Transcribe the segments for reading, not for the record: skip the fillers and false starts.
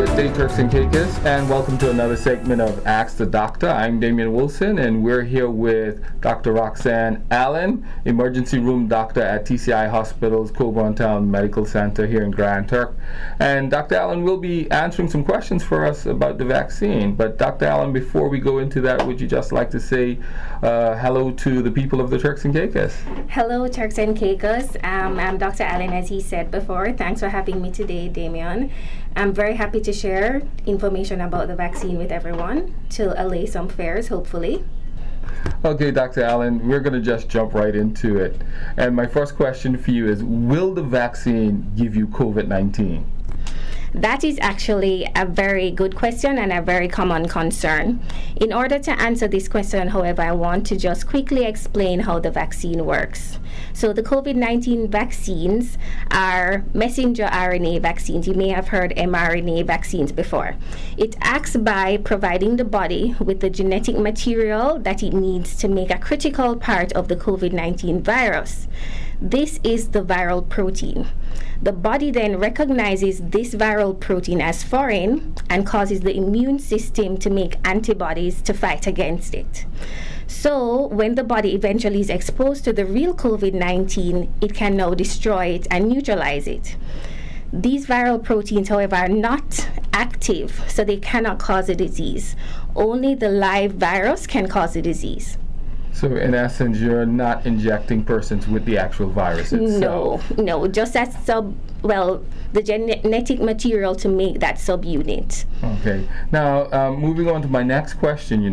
Good day, Turks and Caicos, and welcome to another segment of Ask the Doctor. I'm Damian Wilson, and we're here with Dr. Roxanne Allen, emergency room doctor at TCI Hospital's Coburn Town Medical Center here in Grand Turk. And Dr. Allen will be answering some questions for us about the vaccine. But Dr. Allen, before we go into that, would you just like to say hello to the people of the Turks and Caicos? Hello, Turks and Caicos. I'm Dr. Allen, as he said before. Thanks for having me today, Damian. I'm very happy to share information about the vaccine with everyone to allay some fears, hopefully. Okay, Dr. Allen, we're going to just jump right into it. And my first question for you is, will the vaccine give you COVID-19? That is actually a very good question and a very common concern. In order to answer this question, however, I want to just quickly explain how the vaccine works. So the COVID-19 vaccines are messenger RNA vaccines. You may have heard mRNA vaccines before. It acts by providing the body with the genetic material that it needs to make a critical part of the COVID-19 virus. This is the viral protein. The body then recognizes this viral protein as foreign and causes the immune system to make antibodies to fight against it. So when the body eventually is exposed to the real COVID-19, it can now destroy it and neutralize it. These viral proteins, however, are not active, so they cannot cause a disease. Only the live virus can cause a disease. So in essence, you're not injecting persons with the actual virus itself? No, just as the genetic material to make that subunit. Okay. Now, moving on to my next question,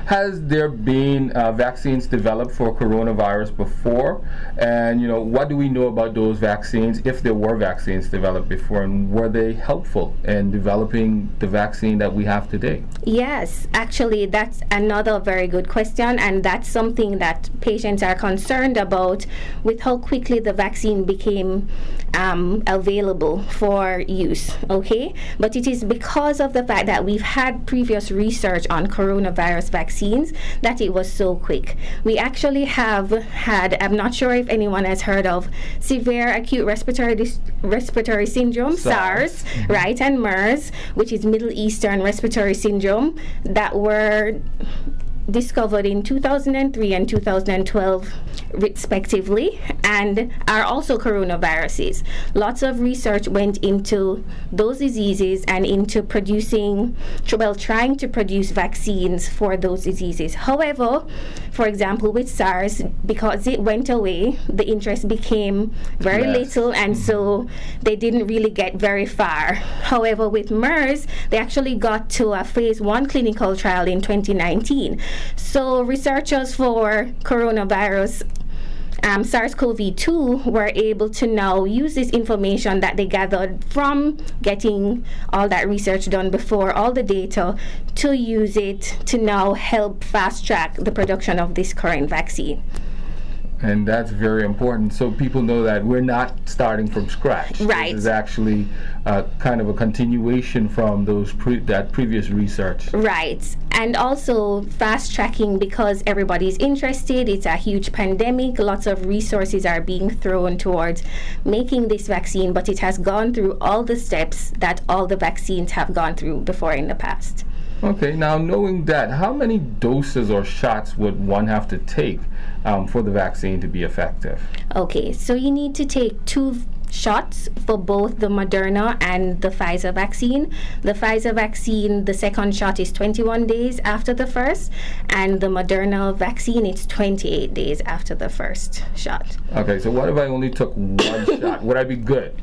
has there been vaccines developed for coronavirus before? And, what do we know about those vaccines, if there were vaccines developed before, and were they helpful in developing the vaccine that we have today? Yes, actually, that's another very good question, and that's something that patients are concerned about with how quickly the vaccine became available for use, okay? But it is because of the fact that we've had previous research on coronavirus vaccines that it was so quick. We actually have had, I'm not sure if anyone has heard of severe acute respiratory syndrome, SARS, right, and MERS, which is Middle Eastern Respiratory Syndrome, that were discovered in 2003 and 2012 respectively, and are also coronaviruses. Lots of research went into those diseases and into trying to produce vaccines for those diseases. However, for example, with SARS, because it went away, the interest became very little, and so they didn't really get very far. However, with MERS, they actually got to a phase 1 clinical trial in 2019. So researchers for coronavirus, SARS-CoV-2, were able to now use this information that they gathered from getting all that research done before, all the data, to use it to now help fast track the production of this current vaccine. And that's very important, so people know that we're not starting from scratch. Right. This is actually kind of a continuation from that previous research. Right. And also fast tracking because everybody's interested. It's a huge pandemic. Lots of resources are being thrown towards making this vaccine, but it has gone through all the steps that all the vaccines have gone through before in the past. Okay, now knowing that, how many doses or shots would one have to take for the vaccine to be effective? Okay, so you need to take 2 shots for both the Moderna and the Pfizer vaccine. The Pfizer vaccine, the second shot is 21 days after the first, and the Moderna vaccine, it's 28 days after the first shot. Okay, so what if I only took 1 shot? Would I be good?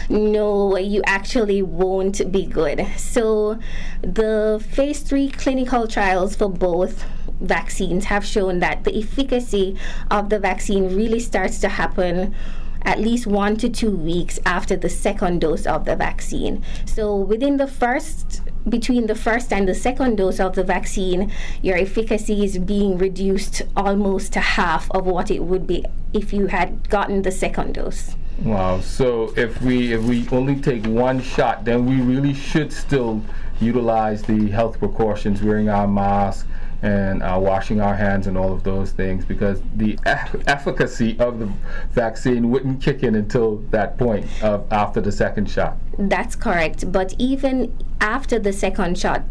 No, you actually won't be good. So the phase 3 clinical trials for both vaccines have shown that the efficacy of the vaccine really starts to happen at least 1 to 2 weeks after the second dose of the vaccine. So between the first and the second dose of the vaccine, your efficacy is being reduced almost to half of what it would be if you had gotten the second dose. Wow, so if we only take 1 shot, then we really should still utilize the health precautions, wearing our mask and washing our hands and all of those things, because the efficacy of the vaccine wouldn't kick in until that point of after the second shot. That's correct. But even after the second shot,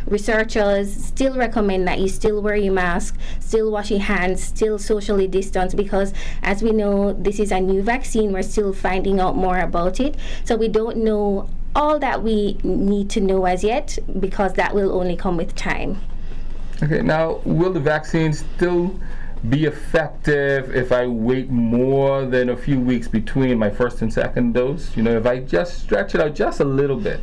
researchers still recommend that you still wear your mask, still wash your hands, still socially distance, because as we know, this is a new vaccine. We're still finding out more about it. So we don't know all that we need to know as yet, because that will only come with time. Okay, now will the vaccine still be effective if I wait more than a few weeks between my first and second dose? If I just stretch it out just a little bit.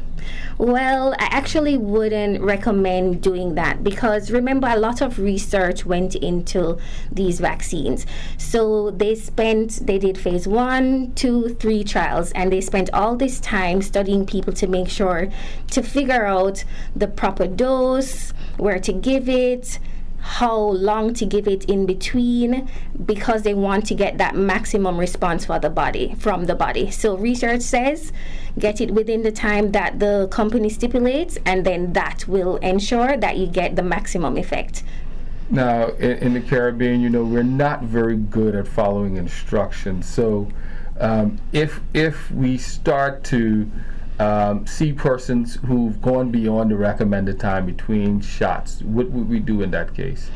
Well, I actually wouldn't recommend doing that, because remember, a lot of research went into these vaccines. So they did phase 1, 2, 3 trials, and they spent all this time studying people to make sure to figure out the proper dose, where to give it, how long to give it in between, because they want to get that maximum response from the body. So research says get it within the time that the company stipulates, and then that will ensure that you get the maximum effect. Now, in the Caribbean, we're not very good at following instructions. So if we start to see persons who've gone beyond the recommended time between shots, what would we do in that case?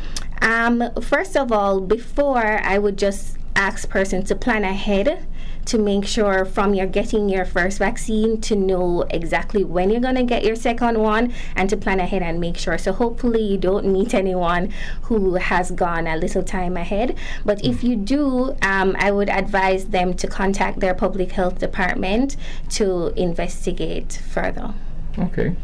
First of all, before, I would just ask persons to plan ahead to make sure from your getting your first vaccine to know exactly when you're going to get your second one, and to plan ahead and make sure. So hopefully you don't meet anyone who has gone a little time ahead. But if you do, I would advise them to contact their public health department to investigate further. Okay.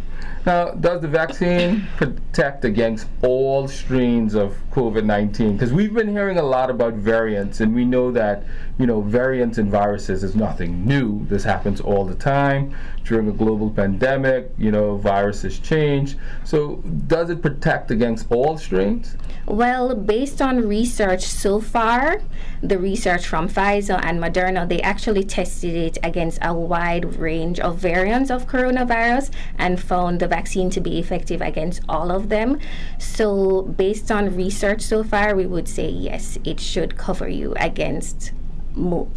Now, does the vaccine protect against all strains of COVID-19? Because we've been hearing a lot about variants, and we know that, variants in viruses is nothing new. This happens all the time. During a global pandemic, viruses change. So does it protect against all strains? Well, based on research so far, the research from Pfizer and Moderna, they actually tested it against a wide range of variants of coronavirus and found the vaccine to be effective against all of them. So based on research so far, we would say yes, it should cover you against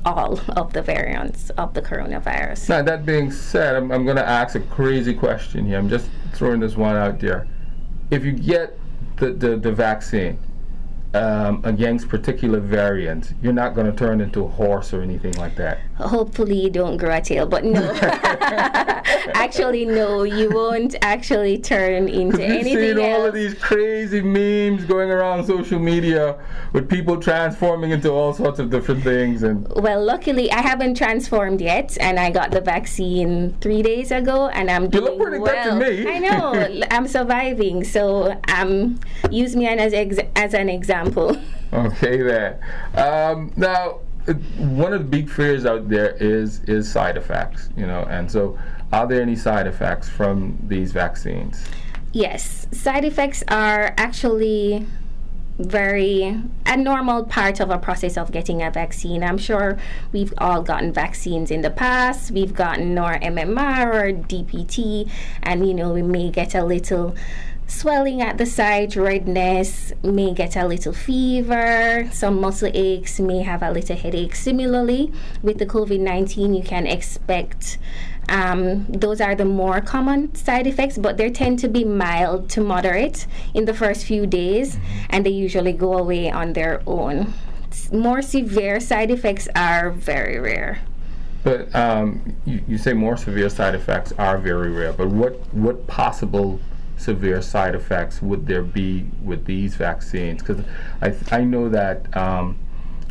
all of the variants of the coronavirus. Now, that being said, I'm going to ask a crazy question here. I'm just throwing this one out there. If you get the vaccine against particular variants, you're not going to turn into a horse or anything like that? Hopefully you don't grow a tail, but no. Actually, no, you won't actually turn into anything else. We've seen all of these crazy memes going around social media with people transforming into all sorts of different things. And well, luckily, I haven't transformed yet, and I got the vaccine 3 days ago, and I'm doing well. You look pretty good to me. I know, I'm surviving, so use me as an example. Okay, there. Now, one of the big fears out there is side effects, and so are there any side effects from these vaccines? Yes, side effects are actually a normal part of a process of getting a vaccine. I'm sure we've all gotten vaccines in the past. We've gotten our MMR or DPT, and we may get a little swelling at the site, redness, may get a little fever, some muscle aches, may have a little headache. Similarly, with the COVID-19, you can expect those are the more common side effects, but they tend to be mild to moderate in the first few days, and they usually go away on their own. More severe side effects are very rare. But you say more severe side effects are very rare, but what possible severe side effects would there be with these vaccines? Because I know that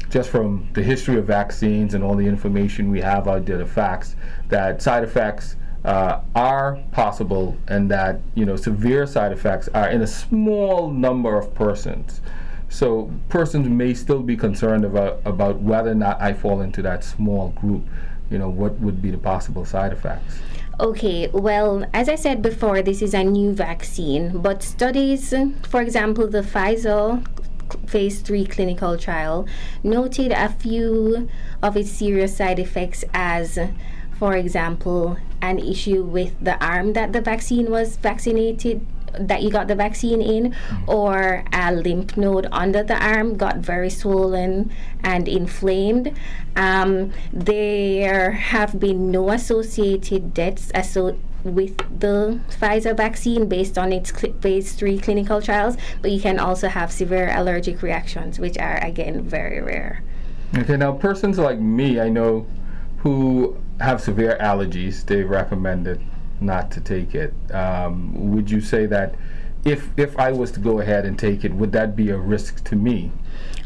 just from the history of vaccines and all the information we have out there, the facts that side effects are possible, and that severe side effects are in a small number of persons. So persons may still be concerned about whether or not I fall into that small group. What would be the possible side effects? Okay, well, as I said before, this is a new vaccine, but studies, for example, the Pfizer phase 3 clinical trial noted a few of its serious side effects as, for example, an issue with the arm that the vaccine was that you got the vaccine in, or a lymph node under the arm got very swollen and inflamed. There have been no associated deaths with the Pfizer vaccine based on its phase 3 clinical trials, but you can also have severe allergic reactions, which are again very rare. Okay, now persons like me, I know, who have severe allergies, they recommended not to take it. Would you say that if I was to go ahead and take it, would that be a risk to me?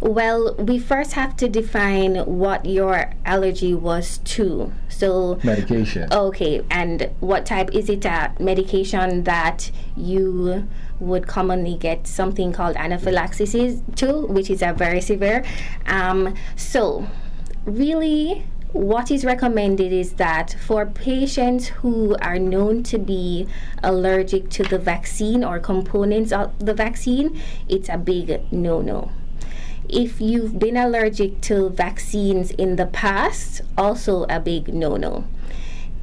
Well, we first have to define what your allergy was to. So medication. Okay, and what type? Is it a medication that you would commonly get something called anaphylaxis to, which is a very severe? So really, what is recommended is that for patients who are known to be allergic to the vaccine or components of the vaccine, it's a big no-no. If you've been allergic to vaccines in the past, also a big no-no.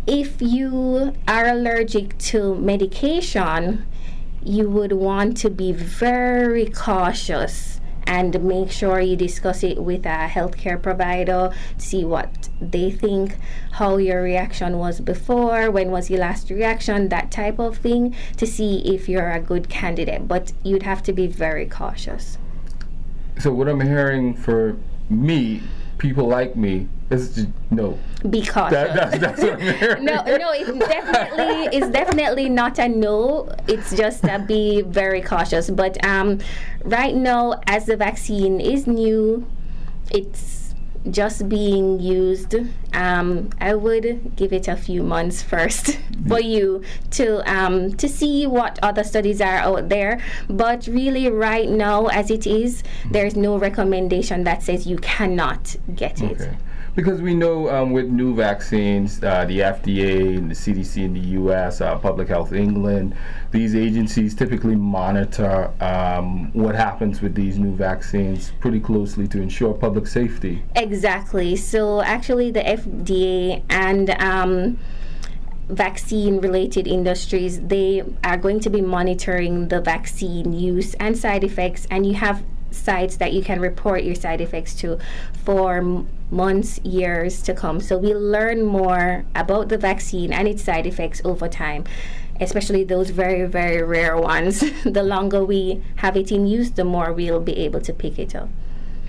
If you are allergic to medication, you would want to be very cautious and make sure you discuss it with a healthcare provider, see what they think, how your reaction was before, when was your last reaction, that type of thing, to see if you're a good candidate. But you'd have to be very cautious. So what I'm hearing for me, people like me, is just no. Be cautious. That's what I'm hearing. No, it's definitely not a no. It's just be very cautious. But right now, as the vaccine is new, it's just being used. I would give it a few months first for you to see what other studies are out there. But really, right now, as it is, there's no recommendation that says you cannot get it. Okay. Because we know with new vaccines, the FDA and the CDC in the US, Public Health England, these agencies typically monitor what happens with these new vaccines pretty closely to ensure public safety. Exactly. So actually the FDA and vaccine-related industries, they are going to be monitoring the vaccine use and side effects, and you have sites that you can report your side effects to for months, years to come. So we'll learn more about the vaccine and its side effects over time, especially those very, very rare ones. The longer we have it in use, the more we'll be able to pick it up.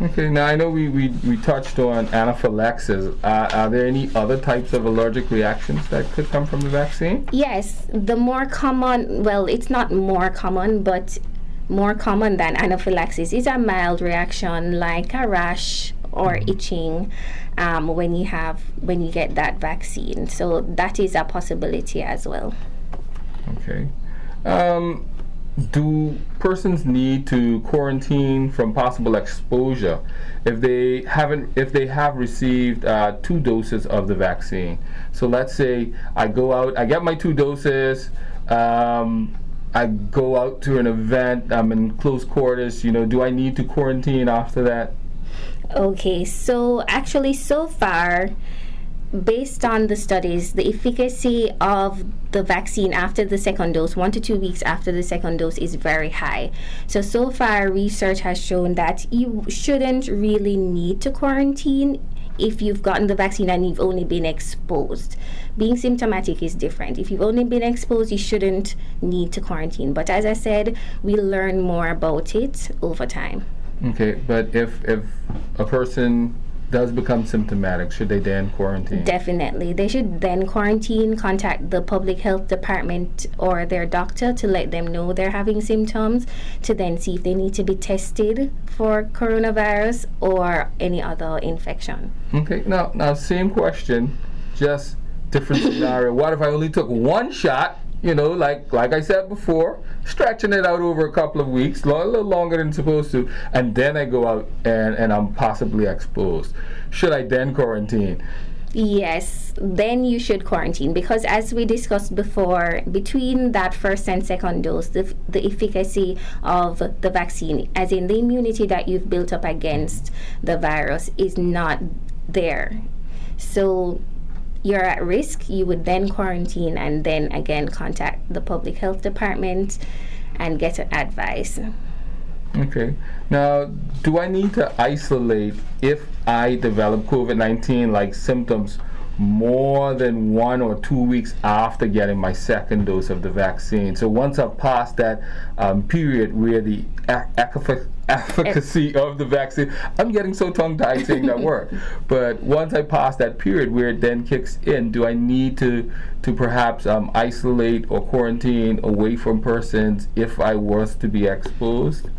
Okay, now I know we touched on anaphylaxis. Are there any other types of allergic reactions that could come from the vaccine? Yes, the more common, well, it's not more common, but more common than anaphylaxis is a mild reaction like a rash or itching when you get that vaccine. So that is a possibility as well. Okay. Do persons need to quarantine from possible exposure if they have received 2 doses of the vaccine? So let's say I go out, I get my 2 doses, I go out to an event, I'm in close quarters, do I need to quarantine after that? Okay, so actually so far, based on the studies, the efficacy of the vaccine after the second dose, 1 to 2 weeks after the second dose, is very high. So far research has shown that you shouldn't really need to quarantine if you've gotten the vaccine and you've only been exposed. Being symptomatic is different. If you've only been exposed, you shouldn't need to quarantine. But as I said, we'll learn more about it over time. Okay, but if a person does become symptomatic, should they then quarantine? Definitely. They should then quarantine, contact the public health department or their doctor to let them know they're having symptoms, to then see if they need to be tested for coronavirus or any other infection. Okay, now same question, just different scenario. What if I only took 1 shot, like I said before, stretching it out over a couple of weeks, a little longer than supposed to, and then I go out and I'm possibly exposed? Should I then quarantine? Yes, then you should quarantine, because as we discussed before, between that first and second dose, the efficacy of the vaccine, as in the immunity that you've built up against the virus, is not there. So you're at risk. You would then quarantine and then again contact the public health department and get advice. Okay. Now, do I need to isolate if I develop COVID-19 like symptoms more than 1 or 2 weeks after getting my second dose of the vaccine? So once I've passed that period where the efficacy of the vaccine, I'm getting so tongue-tied saying that word, but once I pass that period where it then kicks in, do I need to perhaps isolate or quarantine away from persons if I was to be exposed?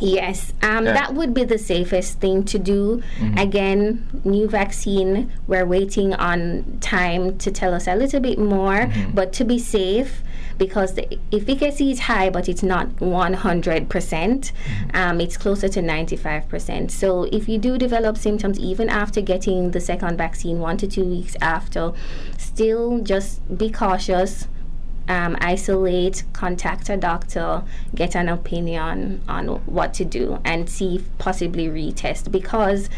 Yes, that would be the safest thing to do. Again, new vaccine, we're waiting on time to tell us a little bit more, but to be safe, because the efficacy is high, but it's not 100%. It's closer to 95%. So if you do develop symptoms even after getting the second vaccine, 1 to 2 weeks after, still just be cautious. Isolate, contact a doctor, get an opinion on what to do, and see if possibly retest, because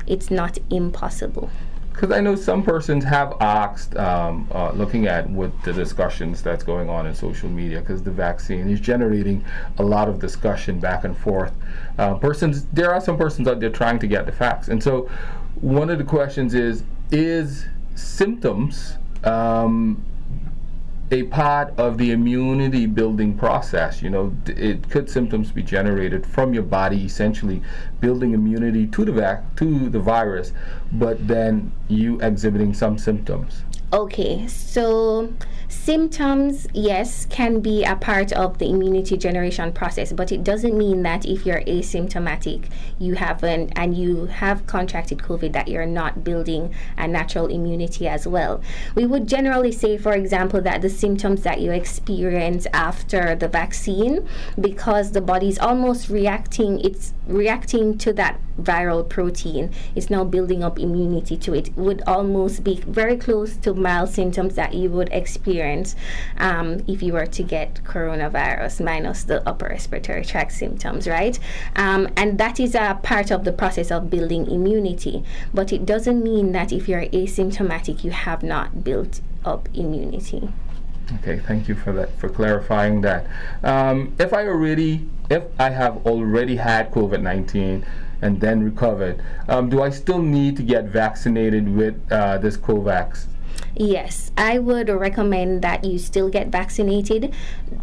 it's not impossible. Because I know some persons have asked, looking at what the discussions that's going on in social media, because the vaccine is generating a lot of discussion back and forth. There are some persons out there trying to get the facts, and so one of the questions is symptoms a part of the immunity building process? Could symptoms be generated from your body, essentially building immunity to the virus, but then you exhibiting some symptoms? Okay, so symptoms, yes, can be a part of the immunity generation process, but it doesn't mean that if you're asymptomatic, you have contracted COVID, that you're not building a natural immunity as well. We would generally say, for example, that the symptoms that you experience after the vaccine, because the body is almost reacting to that viral protein, it's now building up immunity to it, would almost be very close to mild symptoms that you would experience if you were to get coronavirus, minus the upper respiratory tract symptoms, right? And that is a part of the process of building immunity, but it doesn't mean that if you're asymptomatic, you have not built up immunity. Okay, thank you for that, for clarifying that. If I have already had COVID-19 and then recovered, do I still need to get vaccinated with this COVAX? Yes, I would recommend that you still get vaccinated,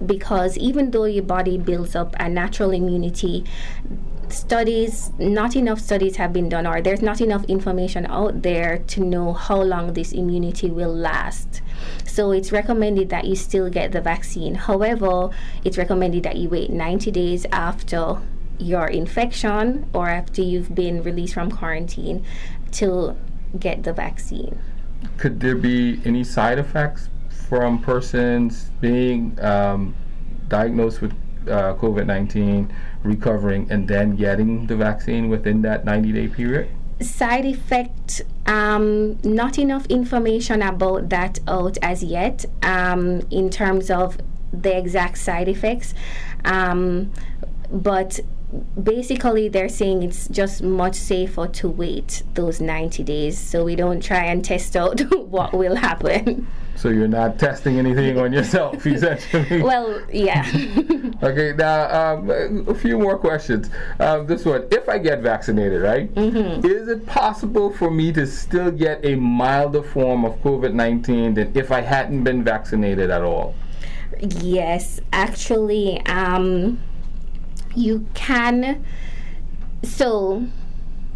because even though your body builds up a natural immunity, not enough studies have been done, or there's not enough information out there to know how long this immunity will last. So it's recommended that you still get the vaccine. However, it's recommended that you wait 90 days after your infection or after you've been released from quarantine to get the vaccine. Could there be any side effects from persons being diagnosed with COVID-19, recovering, and then getting the vaccine within that 90-day period? Side effect, not enough information about that out as yet, in terms of the exact side effects, but basically they're saying it's just much safer to wait those 90 days so we don't try and test out what will happen. So you're not testing anything on yourself, essentially? Well, yeah. Okay, now a few more questions. This one, if I get vaccinated, right, is it possible for me to still get a milder form of COVID-19 than if I hadn't been vaccinated at all? Yes, actually, you can. So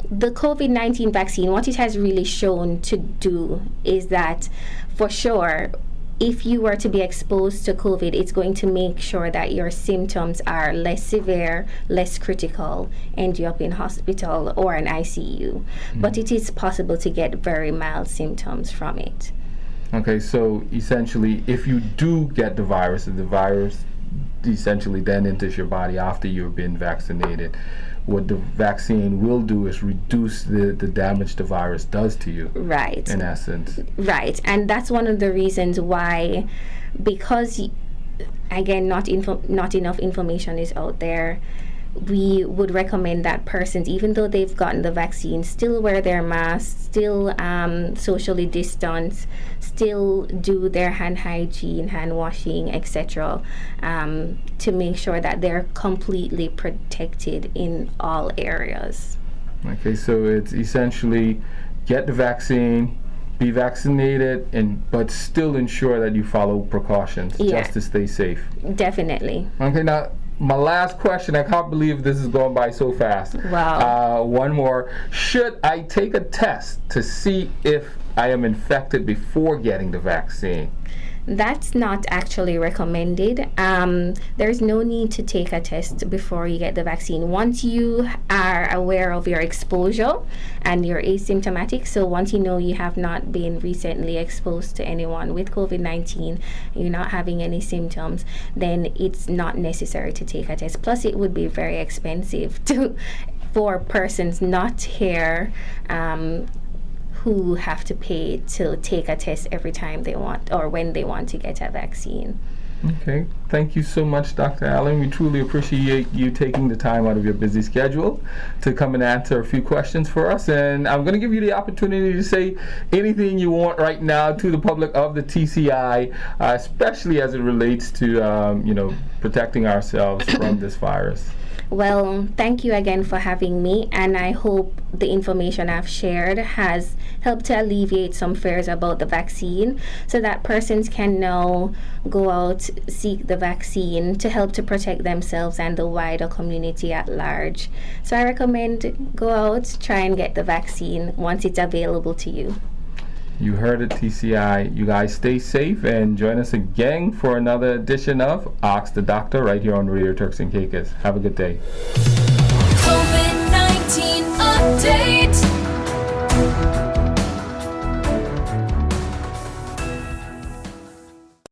the COVID-19 vaccine, what it has really shown to do is that, for sure, if you were to be exposed to COVID, it's going to make sure that your symptoms are less severe, less critical, end you up in hospital or an ICU. But it is possible to get very mild symptoms from it. Okay, so essentially, if you do get the virus essentially then enters your body after you've been vaccinated, what the vaccine will do is reduce the damage the virus does to you. Right. In essence. Right. And that's one of the reasons why, because, again, not enough information is out there, we would recommend that persons, even though they've gotten the vaccine, still wear their masks, still socially distance, still do their hand hygiene, hand washing, etc., to make sure that they're completely protected in all areas. Okay, so it's essentially get the vaccine, be vaccinated, but still ensure that you follow precautions just to stay safe. Definitely. Okay, now my last question, I can't believe this is going by so fast. Wow. One more. Should I take a test to see if I am infected before getting the vaccine? That's not actually recommended. There's no need to take a test before you get the vaccine. Once you are aware of your exposure and you're asymptomatic, so once you know you have not been recently exposed to anyone with COVID-19, you're not having any symptoms, then it's not necessary to take a test. Plus, it would be very expensive for persons not here who have to pay to take a test every time they want or when they want to get a vaccine. Okay, thank you so much, Dr. Allen. We truly appreciate you taking the time out of your busy schedule to come and answer a few questions for us. And I'm going to give you the opportunity to say anything you want right now to the public of the TCI, especially as it relates to protecting ourselves from this virus. Well, thank you again for having me, and I hope the information I've shared has helped to alleviate some fears about the vaccine so that persons can now go out, seek the vaccine to help to protect themselves and the wider community at large. So I recommend go out, try and get the vaccine once it's available to you. You heard it, TCI. You guys stay safe and join us again for another edition of Ask the Doctor right here on Radio Turks and Caicos. Have a good day. COVID-19 update.